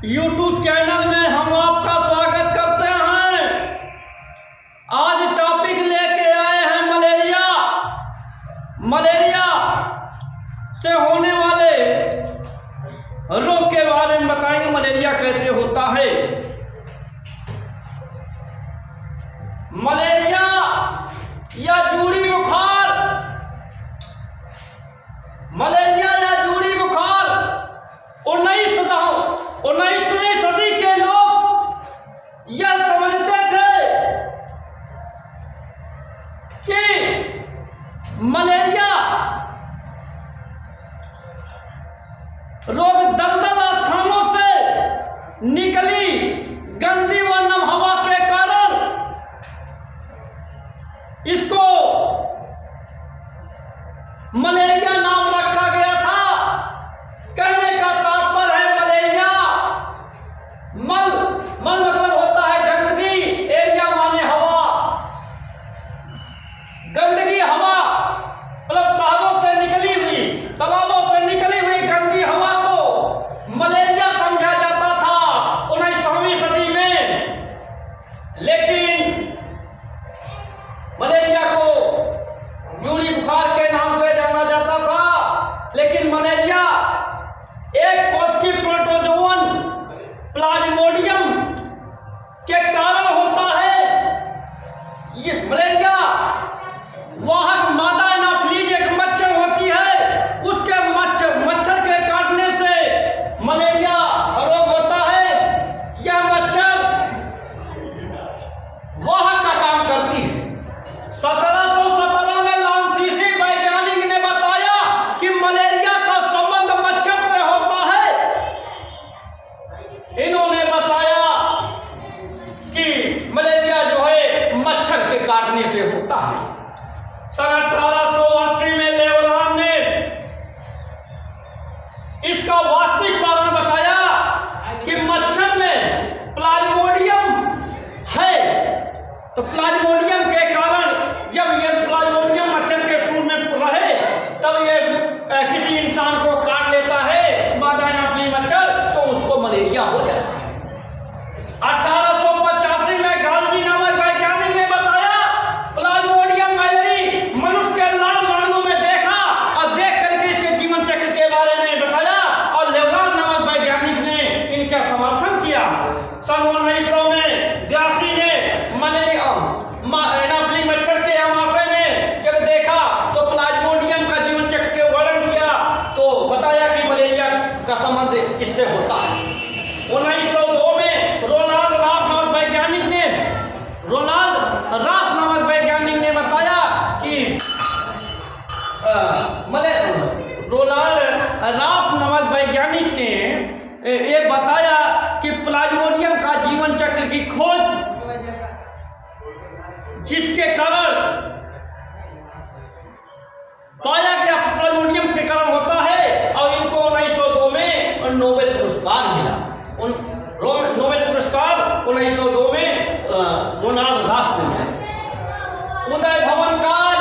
YouTube channel में हम आपका स्वागत करते हैं। आज टॉपिक लेके आए हैं मलेरिया से होने वाले रोग के बारे में बताएंगे। मलेरिया कैसे होता है। मलेरिया या जूड़ी बुखार, मलेरिया या जूड़ी बुखार 19वीं सदी के लोग यह समझते थे कि मलेरिया रोग दलदल स्थानों से निकली गंदी व नम हवा के कारण इसको मलेरिया नाम रखा गया था। कहने का तात्पर्य है मलेरिया मल मतलब होता है गंदगी, एरिया माने हवा, गंदगी हवा मतलब शहरों से निकली हुई, तालाबों से निकली हुई गंदी हवा को मलेरिया समझा जाता था 19वीं सदी में। लेकिन मलेरिया को जूड़ी बुखार के नाम से जाना जाता था। लेकिन मलेरिया एक कोष की प्रोटोजोवन प्लाज्मोडियम के कारण होता है। ये मलेरिया वाहक मादा एनाफिलीज एक मच्छर होती है, उसके मच्छर के काटने से मलेरिया रोग होता है। यह मच्छर वाहक का काम करती है। 1717 में लांसीसी वैज्ञानिक ने बताया कि मलेरिया का संबंध मच्छर से होता है। इन्होंने बताया कि मलेरिया जो है मच्छर के काटने से होता है। सन 1880 में लेवरान ने इसका वास्तविक कारण बताया कि मच्छर में प्लाज्मोडियम है। तो प्लाज्मोडियम के कारण जब ये प्लाज्मोडियम मच्छर के सूर में रहे तब ये किसी इंसान को काट लेता है, मादा एनाफिलीज मच्छर, तो उसको मलेरिया हो जाता है। 1885 में गाल्जी नामक वैज्ञानिक ने बताया प्लाज्मोडियम मैलेरी मनुष्य के लाल नाड़ियों में देखा और देख करके इसके जीवन चक्र के बारे में बताया और लेवरान नामक वैज्ञानिक ने इनका समर्थन किया। सन 1900 में ग्रासी ने मलेरिया एनाफिलीज मच्छर के आमाशय में जब देखा तो प्लाज्मोडियम का जीवन चक्र के वर्णन किया तो बताया कि मलेरिया का संबंध इससे होता है। 1902 में रोनाल्ड रास नामक वैज्ञानिक ने बताया कि रोनाल्ड रास नामक वैज्ञानिक ने ये बताया कि प्लाज्मोडियम का जीवन चक्र की खोज जिसके कारण पाया गया प्लाज्मोडियम के कारण होता है और इनको 1902 में नोबेल पुरस्कार मिला। नोबेल पुरस्कार 1902 में रोनाल्ड रास को मिला। उदय भवन काल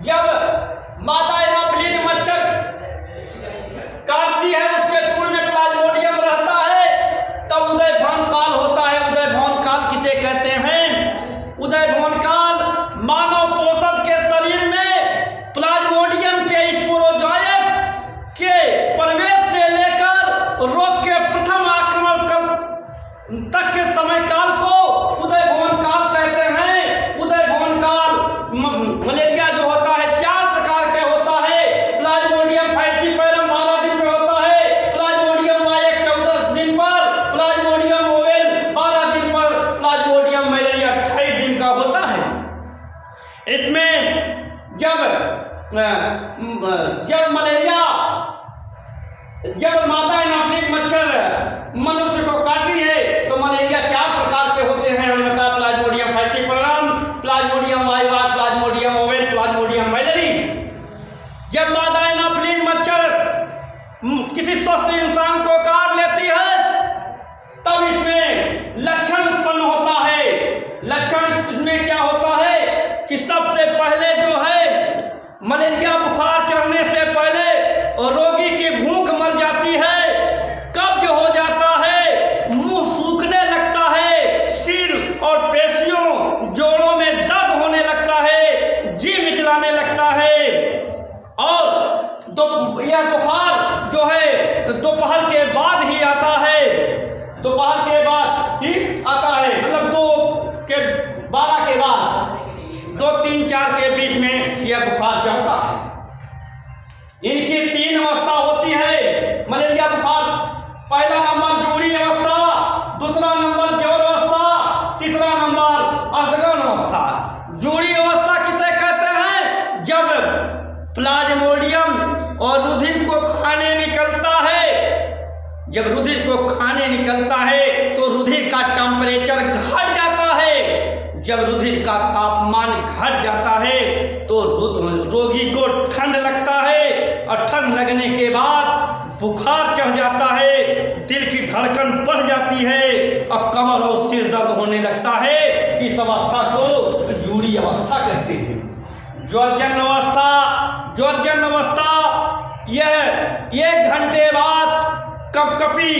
जब मादा एनाफिलीज मच्छर काटती है, उसके सूर में प्लाज्मोडियम रहता है, तब उदय भवन काल होता है। उदय भवन काल किसे कहते हैं? उदय भवन काल मानव पोषक के शरीर में प्लाज्मोडियम के स्पोरोजोइट के प्रवेश से लेकर रोग के प्रथम आक्रमण तक के समय काल को उदय भवन काल कहते हैं। उदय भवन काल मलेरिया जो होता है 4 प्रकार के होता है। प्लाज्मोडियम फाल्चिपारम 12 दिन में होता है, प्लाज्मोडियम वायक 14 दिन पर, प्लाज्मोडियम ओवेल 12 दिन पर, प्लाज्मोडियम मलेरिया 28 दिन का होता है। इसमें जब मादा एनाफिलीज मच्छर मनुष्य को काटी है तो मलेरिया 4 प्रकार के होते हैं। हमने बताया plasmodium falciparum, plasmodium vivax, plasmodium ovale, plasmodium malariae. जब मादा एनाफिलीज मच्छर किसी स्वस्थ इंसान को काट लेती है तब इसमें लक्षण उत्पन्न होता है। लक्षण इसमें क्या होता है कि सबसे पहले जो है मलेरिया बुखार चढ़ने से पहले रोगी की भूख मर जाती है, कब्ज हो जाता जो है दोपहर के बाद ही आता है, दोपहर के बाद ही आता है, मतलब 12 के बाद 2, 3, 4 के बीच में यह बुखार चढ़ता है। इनकी 3 अवस्था होती है मलेरिया बुखार। पहला नंबर जोड़ी अवस्था, दूसरा नंबर ज्वर अवस्था, तीसरा नंबर अष्टगन अवस्था। जोड़ी अवस्था किसे कहते हैं? जब प्लाज्मोडियम और रुधिर को खाने निकलता है, जब रुधिर को खाने निकलता है तो रुधिर का टेम्परेचर घट जाता है। जब रुधिर का तापमान घट जाता है तो रोगी को ठंड लगता है, और ठंड लगने के बाद बुखार चढ़ जाता है, दिल की धड़कन बढ़ जाती है और कमर और सिर दर्द होने लगता है। इस अवस्था को जोड़ी अवस्था कहते हैं। ज्वरजन्य अवस्था, ज्वरजन्य अवस्था यह 1 घंटे बाद कपकपी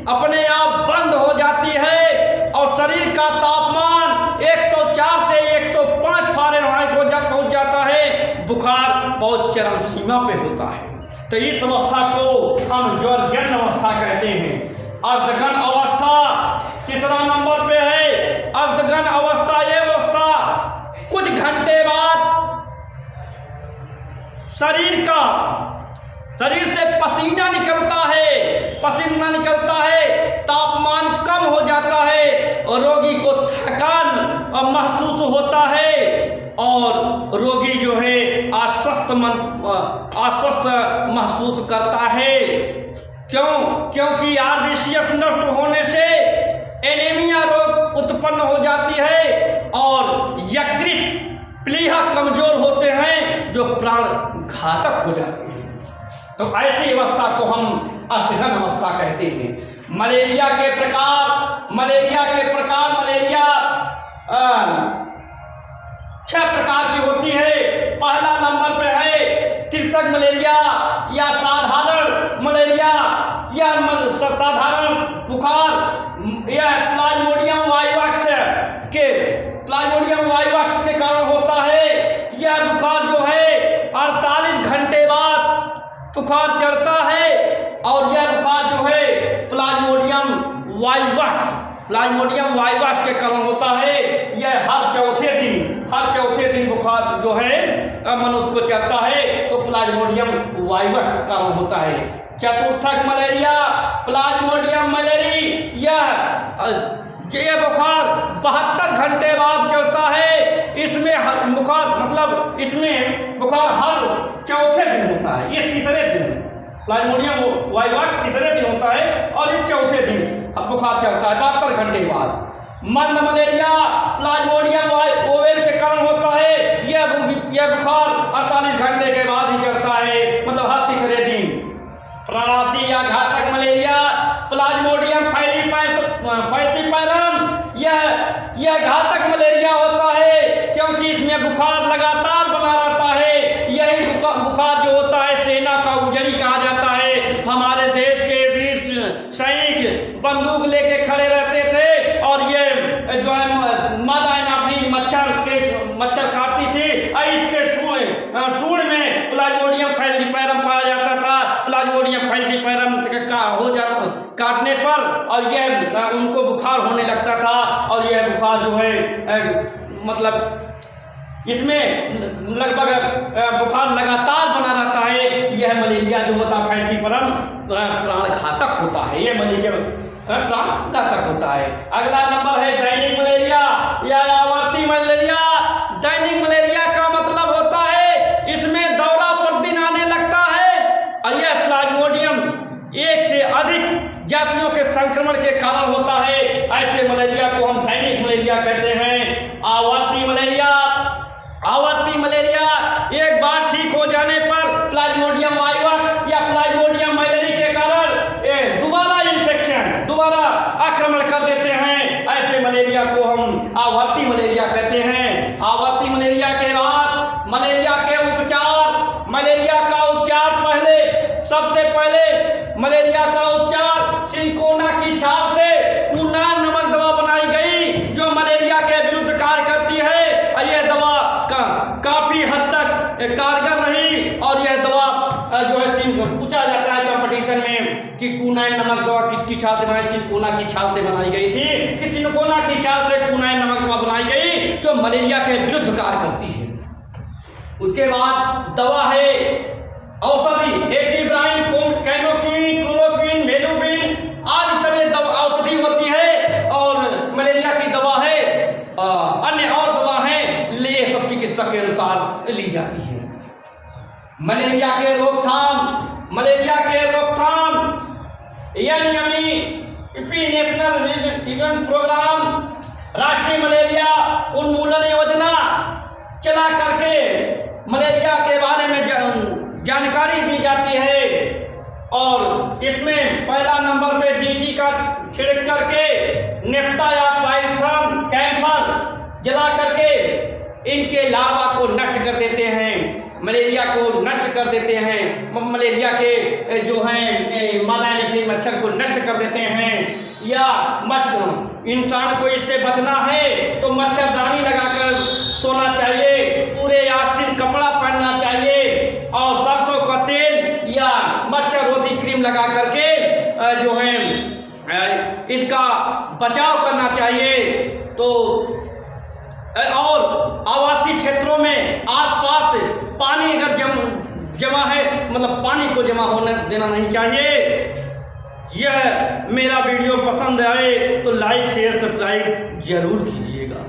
अपने आप बंद हो जाती है और शरीर का तापमान 104 से 105 फ़ारेनहाइट पहुंच जाता है। बुखार बहुत चरम सीमा पे होता है। तो इस अवस्था को हम ज्वरजन्य अवस्था कहते हैं। अष्टगन अवस्था तीसरा नंबर पे है। अष्टगन अवस्था ये अवस्था कुछ घंटे बाद शरीर से पसीना निकलता है, पसीना निकलता है, तापमान कम हो जाता है और रोगी को थकान महसूस होता है और रोगी जो है आश्वस्त महसूस करता है। क्योंकि RBCF नष्ट होने से एनीमिया रोग उत्पन्न हो जाती है और यकृत प्लीहा कमजोर होते हैं जो प्राण घातक हो जाते हैं। तो ऐसी अवस्था को हम अष्टगन अवस्था कहते हैं। मलेरिया के प्रकार, मलेरिया 6 प्रकार की होती है। पहला नंबर पे है तृतक मलेरिया या साधारण मलेरिया। यह साधारण बुखार यह प्लाज्मोडियम वाइवाक्स के कारण होता है। यह बुखार जो है 48 घंटे बाद बुखार चढ़ता है और यह बुखार जो है प्लाज्मोडियम वाइवाक्स के कारण होता है। यह हर चौथे दिन बुखार जो है मनुष्य को चढ़ता है तो प्लाज्मोडियम वाइवाक्स के कारण होता है। चतुर्थक मलेरिया, प्लाज्मोडियम मलेरी, यह बुखार 72 घंटे बाद चलता है। इसमें बुखार हर चौथे दिन होता है। ये तीसरे दिन प्लाज्मोडियम वाइवाक्स तीसरे दिन होता है और ये चौथे दिन बुखार चलता है 72 घंटे बाद। मंद मलेरिया प्लाज्मोडियम ओवेल के कारण होता है। यह बुखार 48 घंटे के बाद ही चलता है, मतलब हर तीसरे दिन। प्रणासी या घातक मलेरिया प्लाज्मोडियम फैल्सीपायरम, यह घातक मलेरिया होता है क्योंकि इसमें बुखार लगातार बना रहता है। यही बुखार जो होता है सेना का उजड़ी कहा जाता है। हमारे देश के 20 सैनिक बंदूक लेके खड़े रहते थे और ये जो है मादा एनाफिलीज मच्छर काटती थी। इसके सूंड में प्लाज्मोडियम फैल्सीपायरम पाया जाता था। प्लाज्मोडियम फैल्सीपायरम काटने पर और यह उनको बुखार होने लगता था और यह बुखार जो है मतलब इसमें लगभग बुखार लगातार बना रहता है। यह मलेरिया जो होता है फैल्सीपायरम प्राण घातक होता है। यह मलेरिया प्राण घातक होता है। अगला नंबर है दैनिक मलेरिया या आवर्ती मलेरिया। दैनिक मलेरिया का मतलब होता है इसमें दौरा प्रतिदिन आने लगता है और यह प्लाज्मोडियम 1 से अधिक जातियों के संक्रमण के कारण होता है। ऐसे मलेरिया को हम दैनिक मलेरिया कहते हैं। आवर्ती मलेरिया एक बार ठीक हो जाने पर प्लाज्मोडियम वाइवाक्स या प्लाज्मोडियम मलेरी के कारण दोबारा आक्रमण कर देते हैं। ऐसे मलेरिया को हम आवर्ती मलेरिया कहते हैं। आवर्ती मलेरिया के बाद मलेरिया का उपचार सबसे पहले मलेरिया का उपचार सिंकोना की छाल से कूनान नामक दवा बनाई गई जो मलेरिया के विरुद्ध कार्य करती है और यह दवा काफी हद तक कारगर रही और यह दवा जो है पूछा जाता है कंपटीशन में कि कुनाइन नमक दवा किसकी छाल से बनाई, चिनकोना की छाल से बनाई गई थी कि चिनकोना की छाल से कुनाइन नमक दवा बनाई गई जो मलेरिया के विरुद्ध कार्य करती है। उसके बाद दवा है औषधि, एट्रिब्राइन, कैनोकिन, क्लोरोक्विन, मेलुबिन आदि सभी औषधि होती है और मलेरिया की दवा है, अन्य और दवा है, ये सब चिकित्सक के अनुसार ली जाती है। मलेरिया के रोकथाम नेशनल विजन प्रोग्राम, राष्ट्रीय मलेरिया उन्मूलन योजना चला करके मलेरिया के बारे में जानकारी दी जाती है और इसमें पहला नंबर पे डीटी का छिड़क करके नेफ्ता या पाइथन कैम्फर जला करके इनके लार्वा को नष्ट कर देते हैं, मलेरिया को नष्ट कर देते हैं, मलेरिया के जो हैं मादा मच्छर को नष्ट कर देते हैं। या मच्छर इंसान को इससे बचना है तो मच्छरदानी लगाकर सोना चाहिए, पूरे आस्तीन कपड़ा पहनना चाहिए और सरसों का तेल या मच्छर रोधी क्रीम लगा करके जो है इसका बचाव करना चाहिए। तो और आवासीय क्षेत्रों में आसपास पानी अगर जमा है, मतलब पानी को जमा होने देना नहीं चाहिए। यह मेरा वीडियो पसंद आए तो लाइक शेयर सब्सक्राइब जरूर कीजिएगा।